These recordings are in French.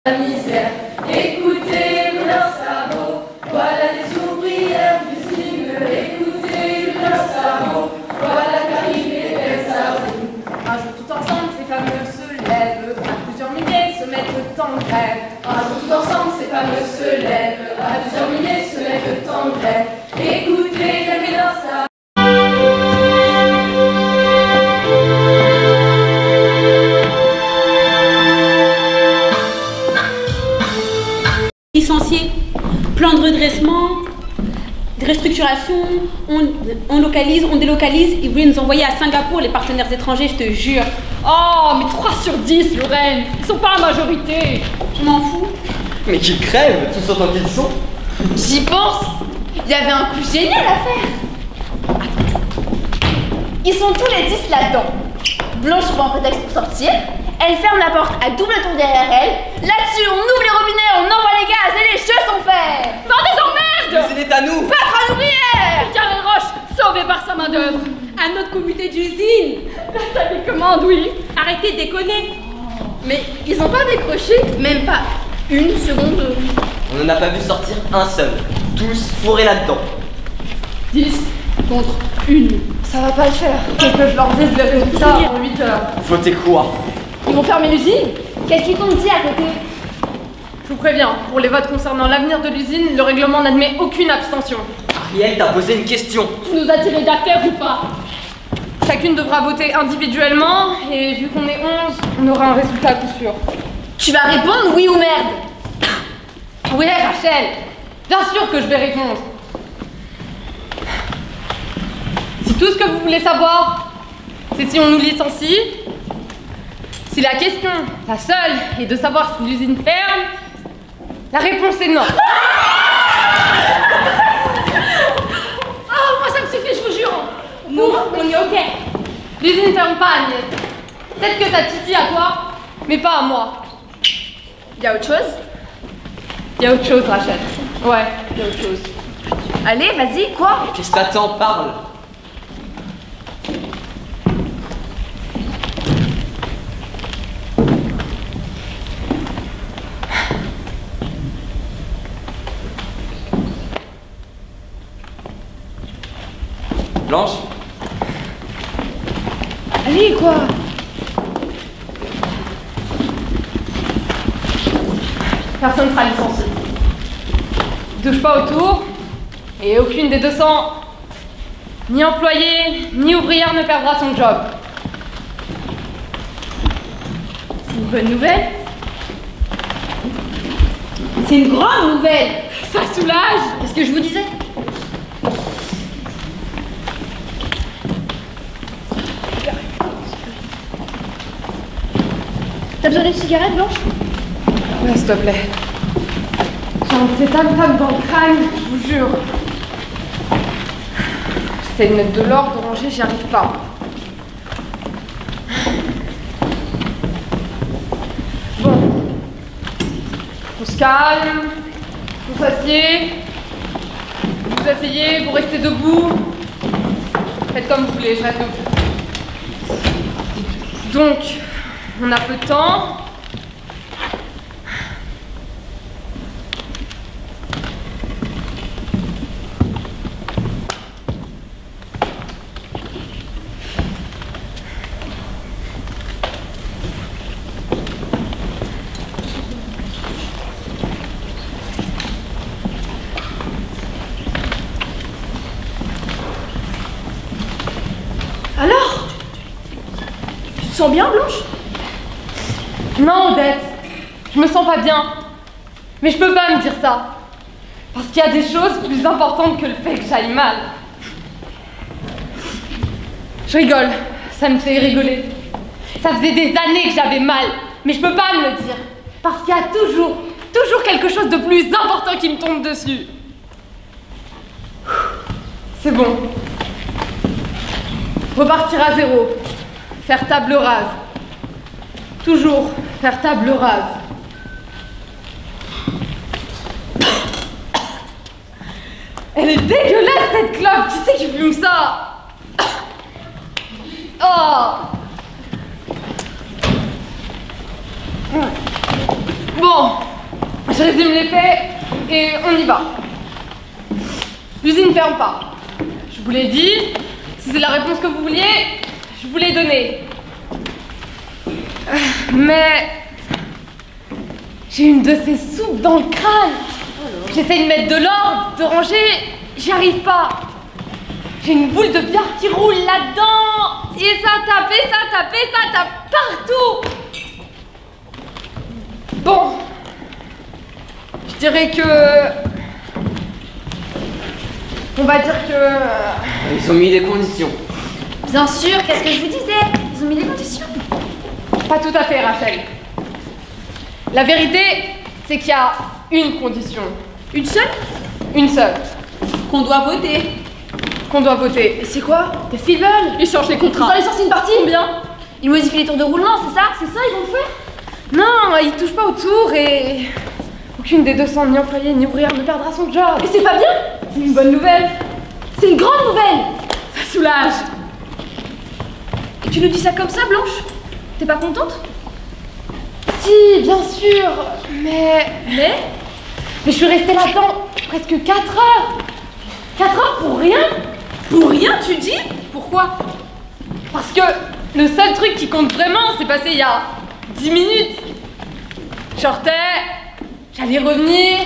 La misère, écoutez leurs sabots, voilà les ouvrières du cygne, écoutez leurs sabots, voilà qu'arrivent les belles savons. Un jour tout ensemble, ces fameux se lèvent, à plusieurs milliers se mettent en grève. Un jour tout ensemble, ces fameux se lèvent, à plusieurs milliers se mettent en grève. Écoutez leurs sabots. Licenciés, plan de redressement, de restructuration, on localise, on délocalise. Ils voulaient nous envoyer à Singapour, les partenaires étrangers, je te jure. Oh, mais 3 sur 10, Lorraine. Ils sont pas la majorité. Je m'en fous. Mais qu'ils crèvent, tous autant qu'ils sont. J'y pense. Il y avait un coup génial à faire. Ils sont tous les 10 là-dedans. Blanche trouve un prétexte pour sortir. Elle ferme la porte à double tour derrière elle. Là-dessus, on ouvre les robinets, on envoie les gaz et les jeux sont faits. Bordel d'emmerde. C'est à nous. Patron ouvrière. Carré Roche, sauvé par sa main-d'œuvre. À notre comité d'usine. Personne les commande, oui. Arrêtez de déconner. Mais ils ont pas décroché, même pas une seconde. On n'en a pas vu sortir un seul. Tous fourrés là-dedans. 10 contre 1. Ça va pas le faire. Faut que je leur dise les résultats en 8 heures. Votez quoi? Ils vont fermer l'usine. Qu'est-ce qu'ils t'ont dit à côté? Je vous préviens, pour les votes concernant l'avenir de l'usine, le règlement n'admet aucune abstention. Ariel t'a posé une question. Tu nous as tiré d'affaire ou pas? Chacune devra voter individuellement, et vu qu'on est 11, on aura un résultat à coup sûr. Tu vas répondre oui ou merde. Oui, Rachel, bien sûr que je vais répondre. Si tout ce que vous voulez savoir, c'est si on nous licencie, si la question, la seule, est de savoir si l'usine ferme, la réponse est non. Oh, moi ça me suffit, je vous jure. Nous, on est ok. L'usine ne ferme pas, Agnès. Peut-être que ça titille à toi, mais pas à moi. Y a autre chose? Il y a autre chose, Rachel. Ouais, il y a autre chose. Allez, vas-y, quoi? Qu'est-ce que t'attends? Parle. Blanche? Allez, quoi? Personne ne sera licencié. Touche pas autour, et aucune des 200, ni employé, ni ouvrière ne perdra son job. C'est une bonne nouvelle. C'est une grande nouvelle. Ça soulage. Qu'est-ce que je vous disais? T'as besoin d'une cigarette, Blanche? Ouais, s'il te plaît. J'ai un de ces tam-tams dans le crâne, je vous jure. J'essaie de mettre de l'ordre, de ranger, j'y arrive pas. Bon. On se calme. Vous s'assied. Vous asseyez, vous restez debout. Faites comme vous voulez, je reste debout. Donc, on a peu de temps. Alors? Tu te sens bien, Blanche? Non, Odette, je me sens pas bien. Mais je peux pas me dire ça. Parce qu'il y a des choses plus importantes que le fait que j'aille mal. Je rigole, ça me fait rigoler. Ça faisait des années que j'avais mal, mais je peux pas me le dire. Parce qu'il y a toujours quelque chose de plus important qui me tombe dessus. C'est bon. Repartir à zéro. Faire table rase. Toujours faire table rase. Elle est dégueulasse cette clope. Qui c'est qui fume ça? Oh. Bon, Bon, je résume les faits et on y va. L'usine ne ferme pas. Je vous l'ai dit, si c'est la réponse que vous vouliez, je vous l'ai donnée. Mais j'ai une de ces soupes dans le crâne. J'essaie de mettre de l'ordre, de ranger, j'y arrive pas. J'ai une boule de billard qui roule là-dedans. Et ça tape, et ça tape, et ça tape partout. Bon, je dirais que... On va dire que... Ils ont mis des conditions. Bien sûr, qu'est-ce que je vous disais? Ils ont mis des conditions. Pas tout à fait, Rachel. La vérité, c'est qu'il y a une condition. Une seule? Une seule. Qu'on doit voter. Qu'on doit voter. Et c'est quoi? Qu'est-ce qu'ils veulent? Ils changent les Ils contrats. ont sorti une partie, combien? Ils modifient les tours de roulement, c'est ça? C'est ça, ils vont le faire? Non, ils touchent pas au tour et... Aucune des 200, ni employés, ni ouvrière, ne perdra son job. Et c'est pas bien? C'est une bonne nouvelle. C'est une grande nouvelle! Ça soulage. Et tu nous dis ça comme ça, Blanche? T'es pas contente? Si, bien sûr, mais je suis restée là-dedans presque 4 heures. 4 heures pour rien? Pour rien, tu dis? Pourquoi? Parce que le seul truc qui compte vraiment, c'est passé il y a 10 minutes. Je sortais, j'allais revenir,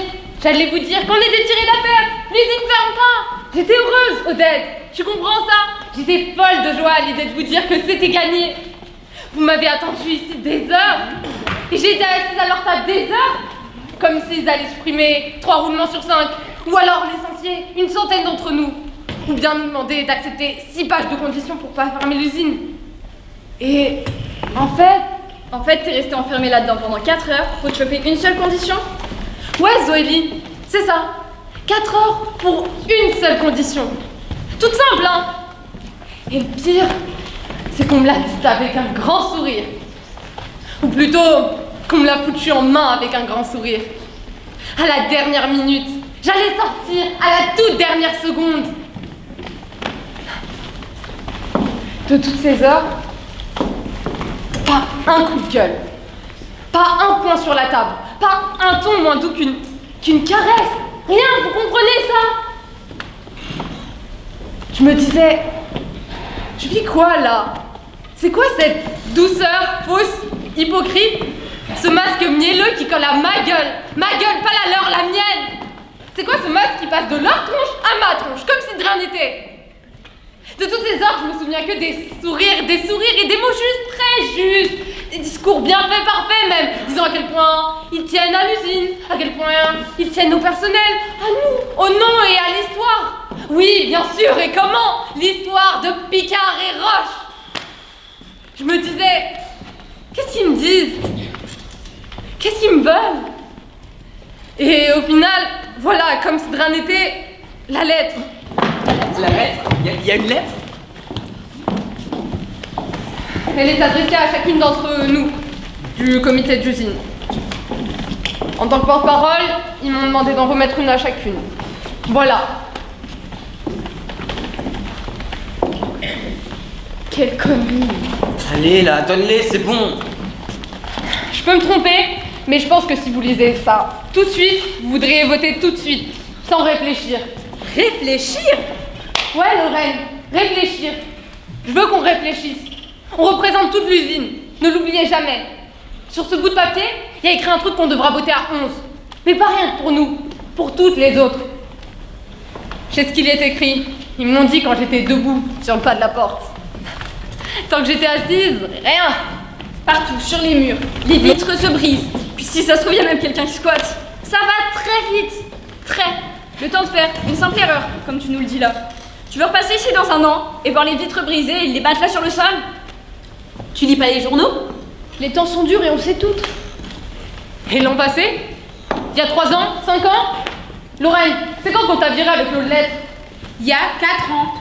j'allais vous dire qu'on était tiré d'affaire. L'usine ne ferme pas. J'étais heureuse, Odette. Tu comprends ça? J'étais folle de joie à l'idée de vous dire que c'était gagné. Vous m'avez attendu ici des heures. Et j'ai été assise à leur table des heures. Comme s'ils allaient supprimer 3 roulements sur 5. Ou alors licencier une centaine d'entre nous. Ou bien nous demander d'accepter 6 pages de conditions pour pas fermer l'usine. Et en fait, t'es resté enfermé là-dedans pendant 4 heures pour te choper une seule condition? Ouais, Zoélie, c'est ça. 4 heures pour une seule condition. Toute simple, hein? Et le pire, c'est qu'on me l'a dit avec un grand sourire. Ou plutôt, qu'on me l'a foutu en main avec un grand sourire. À la dernière minute, j'allais sortir à la toute dernière seconde. De toutes ces heures, pas un coup de gueule, pas un point sur la table, pas un ton moins doux qu'une caresse. Rien, vous comprenez ça? Je me disais, je vis quoi là? C'est quoi cette douceur fausse, hypocrite? Ce masque mielleux qui colle à ma gueule, pas la leur, la mienne. C'est quoi ce masque qui passe de leur tronche à ma tronche, comme si de rien n'était? De toutes ces heures, je me souviens que des sourires et des mots justes, très justes. Des discours bien faits, parfaits même, disant à quel point ils tiennent à l'usine, à quel point ils tiennent au personnel, à nous, au nom et à l'histoire. Oui, bien sûr, et comment? L'histoire de Picard et Roche. Je me disais, qu'est-ce qu'ils me disent? Qu'est-ce qu'ils me veulent? Et au final, voilà, comme si de rien n'était, la lettre. La lettre? Il y a une lettre? Elle est adressée à chacune d'entre nous, du comité d'usine. En tant que porte-parole, ils m'ont demandé d'en remettre une à chacune. Voilà. Quelle connerie. Allez là, donne-les, c'est bon. Je peux me tromper, mais je pense que si vous lisez ça tout de suite, vous voudriez voter tout de suite, sans réfléchir. Réfléchir? Ouais, Lorraine, réfléchir. Je veux qu'on réfléchisse. On représente toute l'usine, ne l'oubliez jamais. Sur ce bout de papier, il y a écrit un truc qu'on devra voter à 11. Mais pas rien que pour nous, pour toutes les autres. Je sais ce qu'il y est écrit. Ils me l'ont dit quand j'étais debout sur le pas de la porte. Tant que j'étais assise, rien. Partout, sur les murs. Les vitres se brisent. Puis si ça se trouve, il y a même quelqu'un qui squatte. Ça va très vite. Très. Le temps de faire une simple erreur, comme tu nous le dis là. Tu veux repasser ici dans un an et voir les vitres brisées et les matelas sur le sol? Tu lis pas les journaux? Les temps sont durs et on sait tout. Et l'an passé? Il y a 3 ans? 5 ans? Lorraine, c'est quand qu'on t'a viré avec l'eau de lettre? Il y a 4 ans.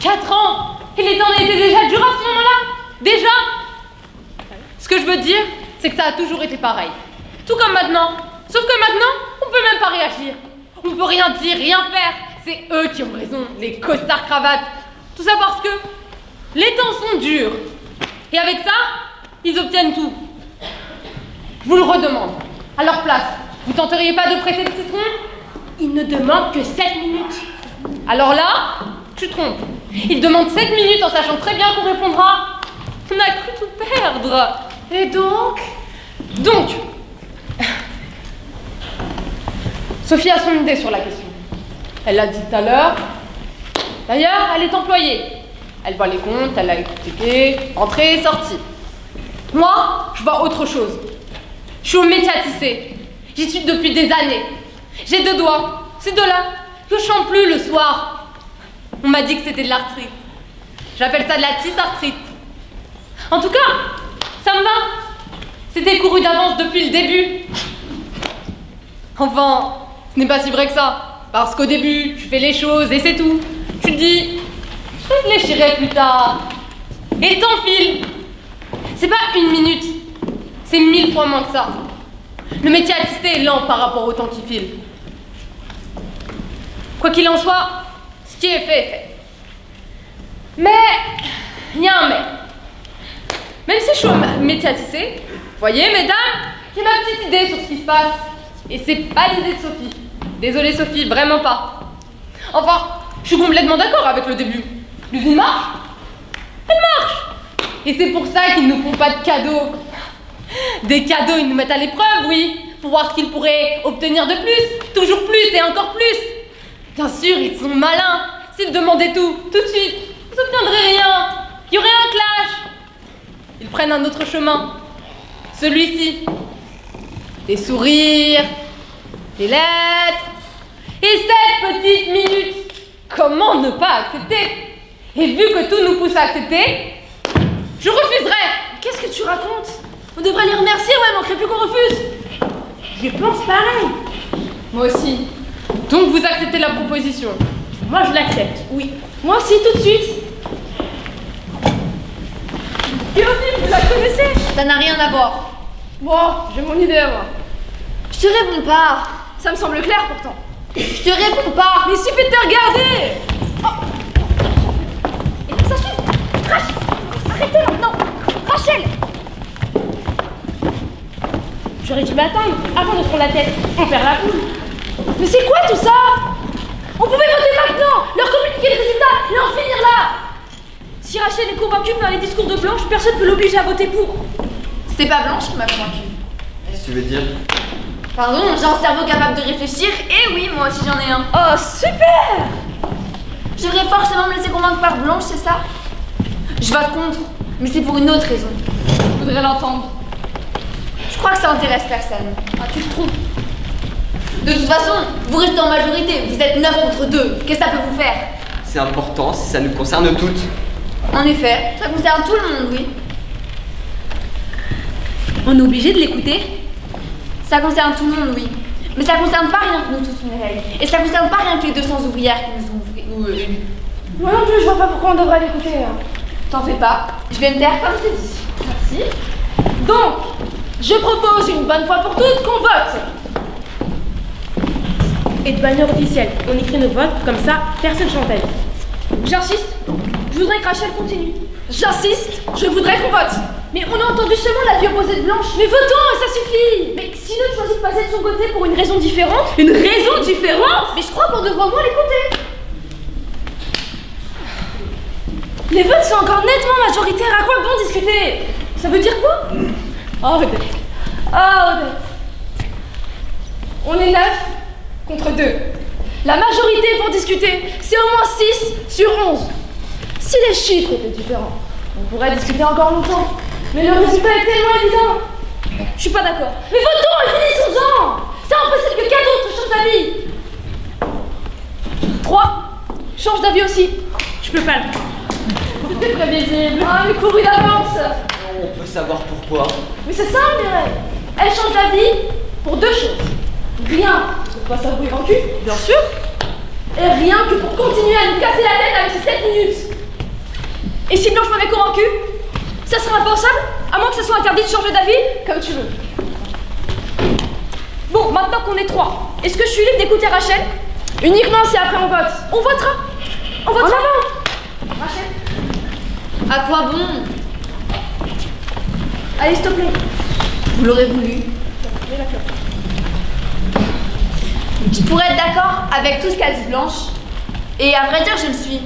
4 ans? Et les temps étaient déjà durs à ce moment-là? Déjà? Ce que je veux dire, c'est que ça a toujours été pareil. Tout comme maintenant. Sauf que maintenant, on peut même pas réagir. On peut rien dire, rien faire. C'est eux qui ont raison, les costards cravates. Tout ça parce que les temps sont durs. Et avec ça, ils obtiennent tout. Je vous le redemande. À leur place, vous tenteriez pas de presser le citron? Il ne demande que 7 minutes. Alors là, tu te trompes. Il demande 7 minutes en sachant très bien qu'on répondra. On a cru tout perdre. Et donc? Donc, Sophie a son idée sur la question. Elle l'a dit tout à l'heure. D'ailleurs, elle est employée. Elle voit les comptes, elle a expliqué, entrée et sortie. Moi, je vois autre chose. Je suis au métier à tisser. J'y suis depuis des années. J'ai 2 doigts. C'est de là que je chante plus le soir. On m'a dit que c'était de l'arthrite. J'appelle ça de la tisse-arthrite. En tout cas, ça me va. C'était couru d'avance depuis le début. Enfin, ce n'est pas si vrai que ça. Parce qu'au début, tu fais les choses et c'est tout. Tu te dis, je réfléchirai plus tard. Et le temps file. C'est pas 1 minute, c'est 1000 fois moins que ça. Le métier à tisser est lent par rapport au temps qui file. Quoi qu'il en soit, ce qui est fait est fait. Mais, il y a un mais. Même si je suis au métier à tisser, voyez mesdames, j'ai ma petite idée sur ce qui se passe. Et c'est pas l'idée de Sophie. Désolée Sophie, vraiment pas. Enfin, je suis complètement d'accord avec le début. L'usine marche. Elle marche. Et c'est pour ça qu'ils nous font pas de cadeaux. Des cadeaux, ils nous mettent à l'épreuve, oui. Pour voir ce qu'ils pourraient obtenir de plus. Toujours plus et encore plus. Bien sûr, ils sont malins. S'ils demandaient tout de suite, ils n'obtiendraient rien. Il y aurait un clash. Ils prennent un autre chemin. Celui-ci. Des sourires, des lettres. Et 7 petites minutes. Comment ne pas accepter? Et vu que tout nous pousse à accepter, je refuserai. Qu'est-ce que tu racontes? On devrait les remercier, ouais, manquerait plus qu'on refuse. Je pense pareil. Moi aussi. Donc vous acceptez la proposition? Moi, je l'accepte, oui. Moi aussi, tout de suite. Bienvenue, vous la connaissez? Ça n'a rien à voir. Bon, j'ai mon idée à moi. Je te réponds pas. Ça me semble clair pourtant. Je te réponds pas. Mais il suffit de te regarder. Et ça suffit. Rachel, arrêtez maintenant. Rachel. J'aurais dû m'attendre avant de prendre la tête. On perd la boule. Mais c'est quoi tout ça? On pouvait voter maintenant, leur communiquer les résultats et en finir là. Si Rachel est convaincue par les discours de Blanche, personne ne peut l'obliger à voter pour. C'est pas Blanche qui m'a convaincue. Qu'est-ce que tu veux dire? Pardon, j'ai un cerveau capable de réfléchir, et oui, moi aussi j'en ai un. Oh, super! Je devrais forcément me laisser convaincre par Blanche, c'est ça? Je vote contre, mais c'est pour une autre raison. Je voudrais l'entendre. Je crois que ça intéresse personne. Ah, tu te trompes. De toute façon, vous restez en majorité, vous êtes 9 contre 2. Qu'est-ce que ça peut vous faire? C'est important si ça nous concerne toutes. En effet, ça concerne tout le monde, oui. On est obligé de l'écouter? Ça concerne tout le monde, oui. Mais ça concerne pas rien que nous tous, Mireille. Et ça concerne pas rien que les 200 ouvrières qui nous ont élus. Moi non plus, je vois pas pourquoi on devrait l'écouter. T'en fais pas, je vais me taire comme je t'ai dit. Merci. Donc, je propose une bonne fois pour toutes qu'on vote. Et de manière officielle, on écrit nos votes, comme ça, personne chantelle. J'insiste, je voudrais que Rachel continue. J'insiste, je voudrais qu'on vote. Mais on a entendu seulement l'avis opposé de Blanche. Mais votons, ça suffit. Mais si l'autre choisit de passer de son côté pour une raison différente. Une raison différente? Mais je crois qu'on devrait au moins l'écouter. Les votes sont encore nettement majoritaires, à quoi bon discuter? Ça veut dire quoi? Oh Odette. Ah Odette. On est 9 contre 2. La majorité pour discuter, c'est au moins 6 sur 11. Si les chiffres étaient différents, on pourrait discuter encore longtemps. Mais le résultat est tellement évident. Je suis pas d'accord. Mais votons et finissons-en. C'est impossible que 4 autres changent d'avis. 3 change d'avis aussi. Je peux pas le faire. C'était prévisible. Ah, mais couru d'avance. On peut savoir pourquoi. Mais c'est ça, Mireille. Elle change d'avis pour 2 choses. Rien pour pas s'avouer vaincu, bien sûr. Et rien que pour continuer à nous casser la tête avec ces 7 minutes. Et si Blanche m'avait convaincu, ça serait impensable, à moins que ça soit interdit de changer d'avis, comme tu veux. Bon, maintenant qu'on est 3, est-ce que je suis libre d'écouter Rachel? Uniquement si après on vote. On votera. On votera avant. Rachel? À quoi bon? Allez, s'il te plaît. Vous l'aurez voulu. Mets la clope. Je pourrais être d'accord avec tout ce qu'a dit Blanche. Et à vrai dire, je le suis.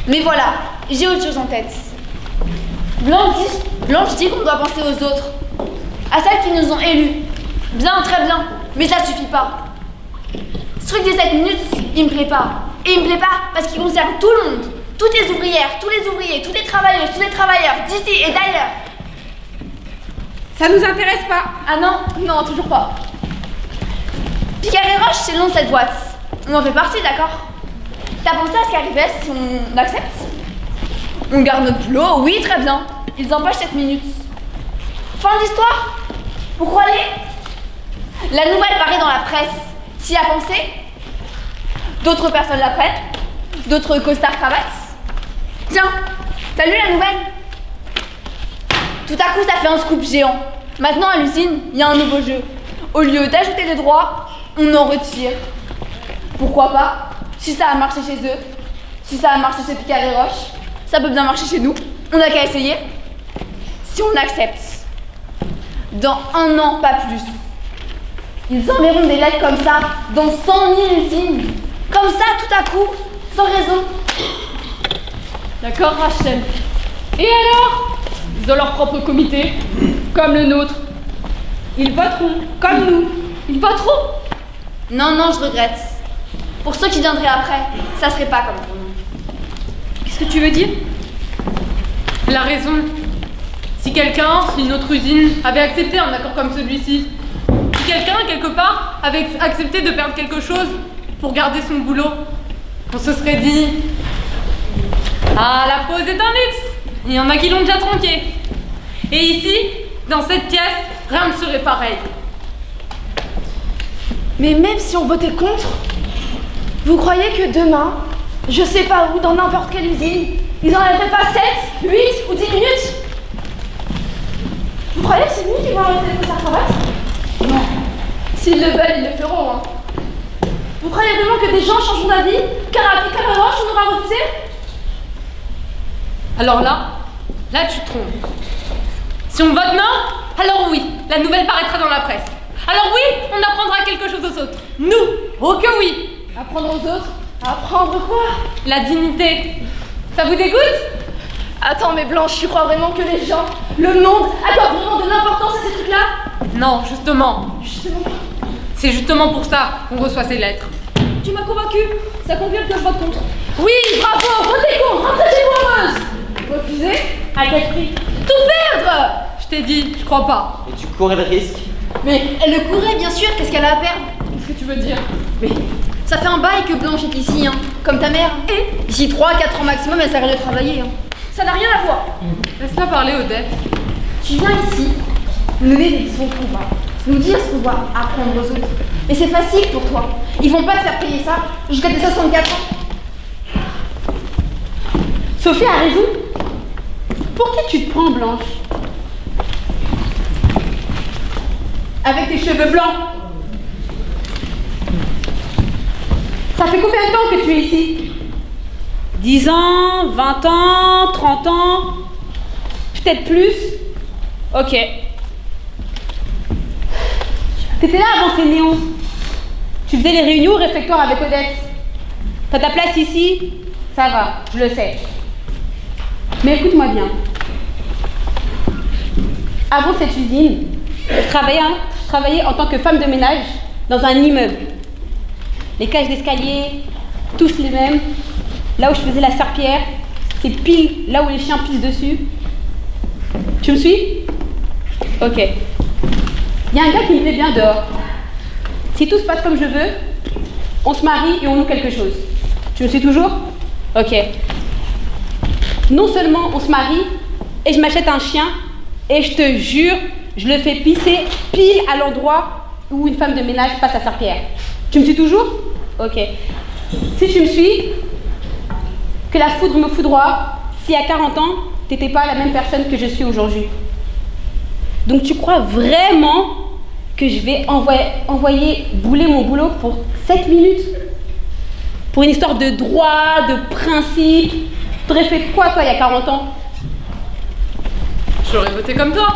Mais voilà, j'ai autre chose en tête. Blanche dit qu'on doit penser aux autres. À celles qui nous ont élus. Bien, très bien. Mais ça suffit pas. Ce truc des 7 minutes, il me plaît pas. Et il me plaît pas parce qu'il concerne tout le monde. Toutes les ouvrières, tous les ouvriers, toutes les travailleuses, tous les travailleurs, d'ici et d'ailleurs. Ça nous intéresse pas. Ah non? Non, toujours pas. Picard et Roche, c'est le nom de cette boîte. On en fait partie, d'accord? T'as pensé à ce qui arrivait si on accepte? On garde notre boulot, oui, très bien. Ils empochent 7 minutes. Fin d'histoire? Vous croyez? La nouvelle paraît dans la presse. S'y a pensé? D'autres personnes la prennent? D'autres costards cravates? Tiens, t'as lu la nouvelle? Tout à coup, ça fait un scoop géant. Maintenant, à l'usine, il y a un nouveau jeu. Au lieu d'ajouter des droits, on en retire. Pourquoi pas? Si ça a marché chez eux, si ça a marché chez Picard et Roche, ça peut bien marcher chez nous. On n'a qu'à essayer. Si on accepte, dans 1 an, pas plus, ils enverront des lettres comme ça dans 100 000 usines. Comme ça, tout à coup, sans raison. D'accord, Rachel. Et alors? Ils ont leur propre comité, comme le nôtre. Ils voteront, comme nous. Ils voteront. Non, je regrette. Pour ceux qui viendraient après, ça serait pas comme pour nous. Qu'est-ce que tu veux dire? Elle a raison. Si une autre usine, avait accepté un accord comme celui-ci, si quelqu'un, quelque part, avait accepté de perdre quelque chose pour garder son boulot, on se serait dit « Ah, la pause est un luxe! Il y en a qui l'ont déjà tronqué. » Et ici, dans cette pièce, rien ne serait pareil. Mais même si on votait contre, vous croyez que demain, je sais pas où, dans n'importe quelle usine, ils enlèveraient pas 7, 8 ou 10 minutes? Vous croyez que c'est nous qui vont arrêter les costards cravates? Non. S'ils le veulent, ils le feront, hein. Vous croyez vraiment que des gens changeront d'avis car à Picard et Roche, on aura refusé? Alors là tu te trompes. Si on vote non, alors oui, la nouvelle paraîtra dans la presse. Alors oui, on apprendra quelque chose aux autres. Nous, oh que oui. Apprendre aux autres? Apprendre quoi? La dignité. Ça vous dégoûte? Attends, mais Blanche, tu crois vraiment que les gens, le monde, accordent vraiment de l'importance à ces trucs-là? Non, justement. Justement. C'est justement pour ça qu'on reçoit ces lettres. Tu m'as convaincu. Ça confirme que je vote contre. Oui, bravo, votez contre, rentrez chez vous heureuse. Refuser? À quel prix? Tout perdre! Je t'ai dit, je crois pas. Et tu courais le risque. Mais elle le courait, bien sûr, qu'est-ce qu'elle a à perdre? Qu'est-ce que tu veux dire? Mais ça fait un bail que Blanche est ici, hein, comme ta mère. Et d'ici 3-4 ans maximum, elle s'arrête de travailler. Hein. Ça n'a rien à voir. Laisse-la parler, Odette. Tu viens ici, nous donner des leçons de combat, nous dire ce qu'on doit apprendre aux autres. Et c'est facile pour toi. Ils vont pas te faire payer ça jusqu'à tes 64 ans. Sophie a raison. Pour qui tu te prends, Blanche? Avec tes cheveux blancs. Ça fait combien de temps que tu es ici? 10 ans, 20 ans, 30 ans, peut-être plus. Ok. T'étais là avant ces néons. Tu faisais les réunions au réfectoire avec Odette. T'as ta place ici? Ça va, je le sais. Mais écoute-moi bien. Avant cette usine, je travaillais en tant que femme de ménage dans un immeuble. Les cages d'escalier, tous les mêmes. Là où je faisais la serpillière, c'est pile là où les chiens pissent dessus. Tu me suis? Ok. Il y a un gars qui me plaît bien dehors. Si tout se passe comme je veux, on se marie et on loue quelque chose. Tu me suis toujours? Ok. Non seulement on se marie, et je m'achète un chien, et je te jure, je le fais pisser pile à l'endroit où une femme de ménage passe sa serpillière. Tu me suis toujours? Ok. Si tu me suis, que la foudre me foudroie, si à 40 ans, t'étais pas la même personne que je suis aujourd'hui. Donc tu crois vraiment que je vais envoyer bouler mon boulot pour 7 minutes? Pour une histoire de droit, de principe? T'aurais fait quoi toi il y a 40 ans? J'aurais voté comme toi.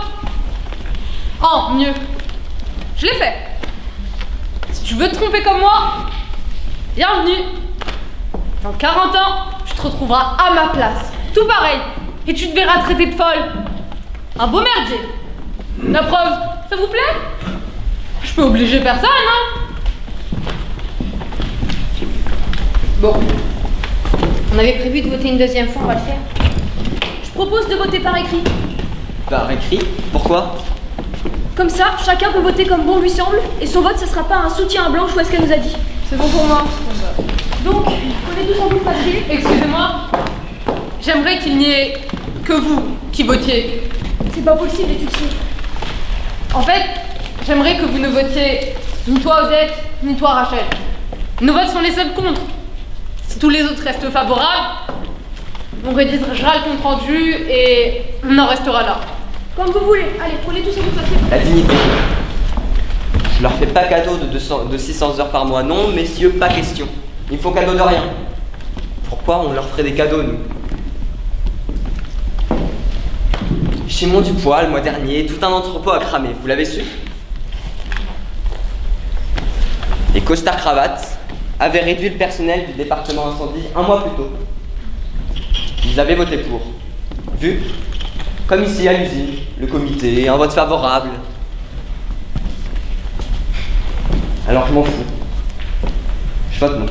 Oh, mieux. Je l'ai fait. Si tu veux te tromper comme moi, bienvenue. Dans 40 ans, tu te retrouveras à ma place. Tout pareil. Et tu te verras traiter de folle. Un beau merdier. La preuve, ça vous plaît? Je peux obliger personne, hein? Bon. On avait prévu de voter une deuxième fois, on va le faire. Je propose de voter par écrit. Par écrit? Pourquoi? Comme ça, chacun peut voter comme bon lui semble, et son vote, ce sera pas un soutien à Blanche ou à ce qu'elle nous a dit. C'est bon pour moi. Donc, prenez tous en bout de papier. Excusez-moi, j'aimerais qu'il n'y ait que vous qui votiez. C'est pas possible, et tu le sais. En fait, j'aimerais que vous ne votiez ni toi Odette, ni toi Rachel. Nos votes sont les seuls contre. Si tous les autres restent favorables, on rédigera le compte rendu et on en restera là. Comme vous voulez. Allez, prenez tous en bout de papier. La dignité. Je leur fais pas cadeau de 600 heures par mois. Non, messieurs, pas question. Ils me font cadeau de rien. Pourquoi on leur ferait des cadeaux, nous? Chez Montdupois, le mois dernier, tout un entrepôt a cramé. Vous l'avez su? Les costards cravates avaient réduit le personnel du département incendie un mois plus tôt. Ils avaient voté pour. Vu? Comme ici à l'usine, le comité, un vote favorable. Alors je m'en fous. Je vote non.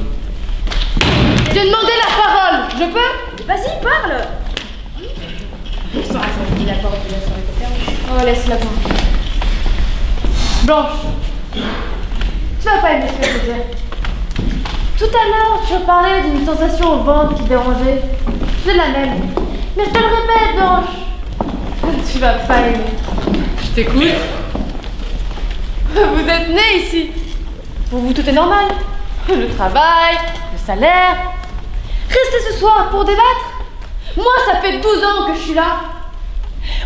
J'ai demandé la parole, je peux? Vas-y, parle. Oh, laisse-la moi. Blanche, tu vas pas aimer ce que je veux dire. Tout à l'heure, tu parlais d'une sensation au ventre qui dérangeait. J'ai la même. Mais je te le répète, Blanche. Tu vas pas aimer. Je t'écoute. Vous êtes nés ici. Pour vous, tout est normal. Le travail, le salaire. Restez ce soir pour débattre. Moi, ça fait 12 ans que je suis là.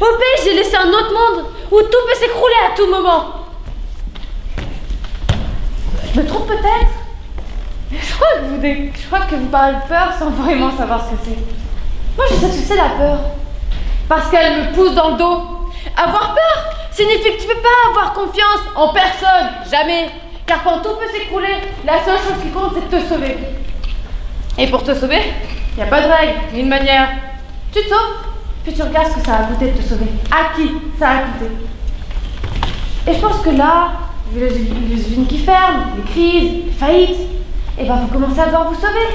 Au pays, j'ai laissé un autre monde où tout peut s'écrouler à tout moment. Je me trompe peut-être. Je crois que vous parlez de peur sans vraiment savoir ce que c'est. Moi, je sais ce que c'est la peur. Parce qu'elle me pousse dans le dos. Avoir peur signifie que tu peux pas avoir confiance en personne, jamais. Car quand tout peut s'écrouler, la seule chose qui compte, c'est de te sauver. Et pour te sauver, il n'y a pas de règle, ni de manière. Tu te sauves, puis tu regardes ce que ça a coûté de te sauver. À qui ça a coûté. Et je pense que là, vu les usines qui ferment, les crises, les faillites, et ben vous commencez à devoir vous sauver.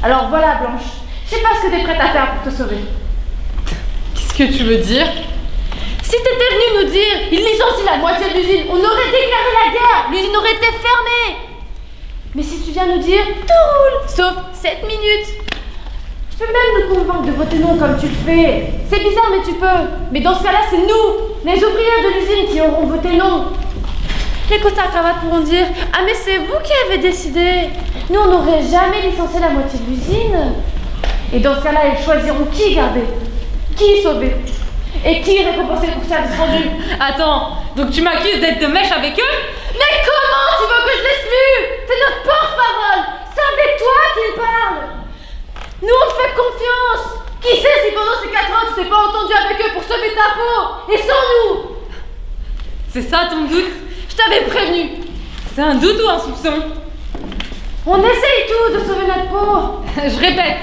Alors voilà, Blanche, je sais pas ce que tu es prête à faire pour te sauver. Qu'est-ce que tu veux dire? Si t'étais venue nous dire, ils licencient la moitié de l'usine, on aurait déclaré la guerre, l'usine aurait été fermée. Mais si tu viens nous dire, tout roule, sauf 7 minutes. Je peux même nous convaincre de voter non comme tu le fais. C'est bizarre, mais tu peux. Mais dans ce cas-là, c'est nous, les ouvriers de l'usine, qui auront voté non. Les costards cravates pourront dire, ah mais c'est vous qui avez décidé. Nous, on n'aurait jamais licencié la moitié de l'usine. Et dans ce cas-là, ils choisiront qui garder, qui sauver. Et qui récompenser pour service rendu. Attends, donc tu m'accuses d'être de mèche avec eux? Mais comment tu veux que je l'exclue? C'est notre porte-parole. C'est avec toi qu'il parle. Nous on te fait confiance. Qui sait si pendant ces 4 ans tu t'es pas entendu avec eux pour sauver ta peau? Et sans nous. C'est ça ton doute? Je t'avais prévenu. C'est un doute ou un soupçon? On essaye tous de sauver notre peau. Je répète,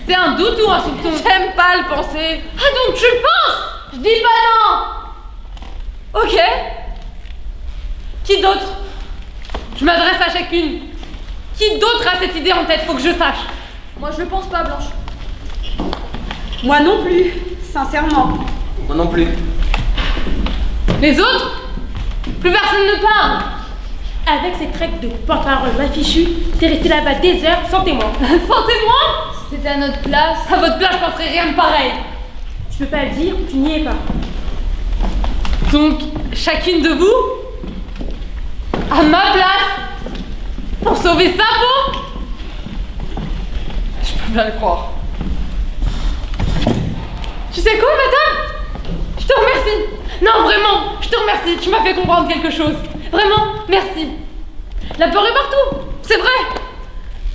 c'est un doute ou un soupçon? J'aime pas le penser. Ah donc tu le penses? Je dis pas non. Ok. Qui d'autre? Je m'adresse à chacune. Qui d'autre a cette idée en tête? Faut que je sache. Moi, je le pense pas, Blanche. Moi non plus, sincèrement. Moi non plus. Les autres? Plus personne ne parle. Avec ces traites de porte-parole mal fichues, t'es resté là-bas des heures sans témoin. Sans témoin? C'était à notre place. À votre place, je penserais rien de pareil. Je peux pas le dire, tu n'y es pas. Donc, chacune de vous, à ma place, pour sauver sa peau? Je peux bien le croire. Tu sais quoi, madame? Je te remercie. Non, vraiment, je te remercie. Tu m'as fait comprendre quelque chose. Vraiment, merci. La peur est partout, c'est vrai.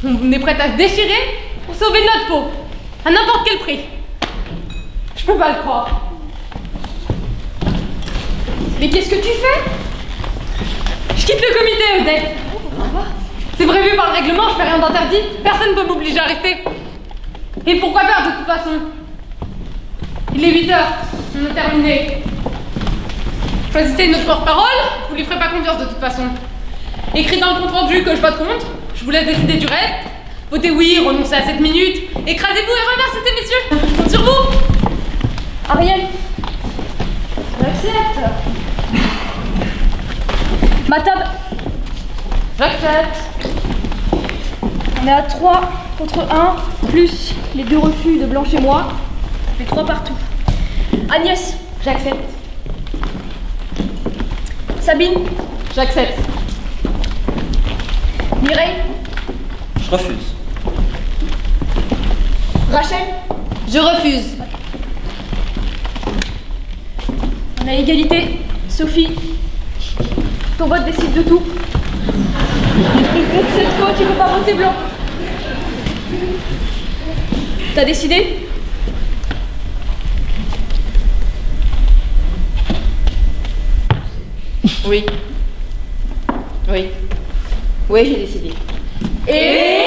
On est prête à se déchirer pour sauver notre peau, à n'importe quel prix. Je peux pas le croire. Mais qu'est-ce que tu fais? Je quitte le comité, Odette. C'est prévu par le règlement, je fais rien d'interdit. Personne ne peut m'obliger à rester. Et pourquoi faire de toute façon? Il est 8h, on a terminé. Choisissez une autre porte-parole, vous lui ferez pas confiance de toute façon. Écrit dans le compte-rendu que je vote contre, je vous laisse décider du reste. Votez oui, renoncez à 7 minutes. Écrasez-vous et reversez ces messieurs. Je compte sur vous. Ariel, j'accepte. Ma table, J'accepte. on est à 3 contre 1, plus les 2 refus de Blanche et moi. Ça fait 3 partout. Agnès, j'accepte. Sabine, J'accepte. Mireille, Je refuse. Rachel, Je refuse. on a égalité. Sophie, ton vote décide de tout. Cette fois, tu peux pas voter blanc. T'as décidé? Oui. Oui. Oui, j'ai décidé. Et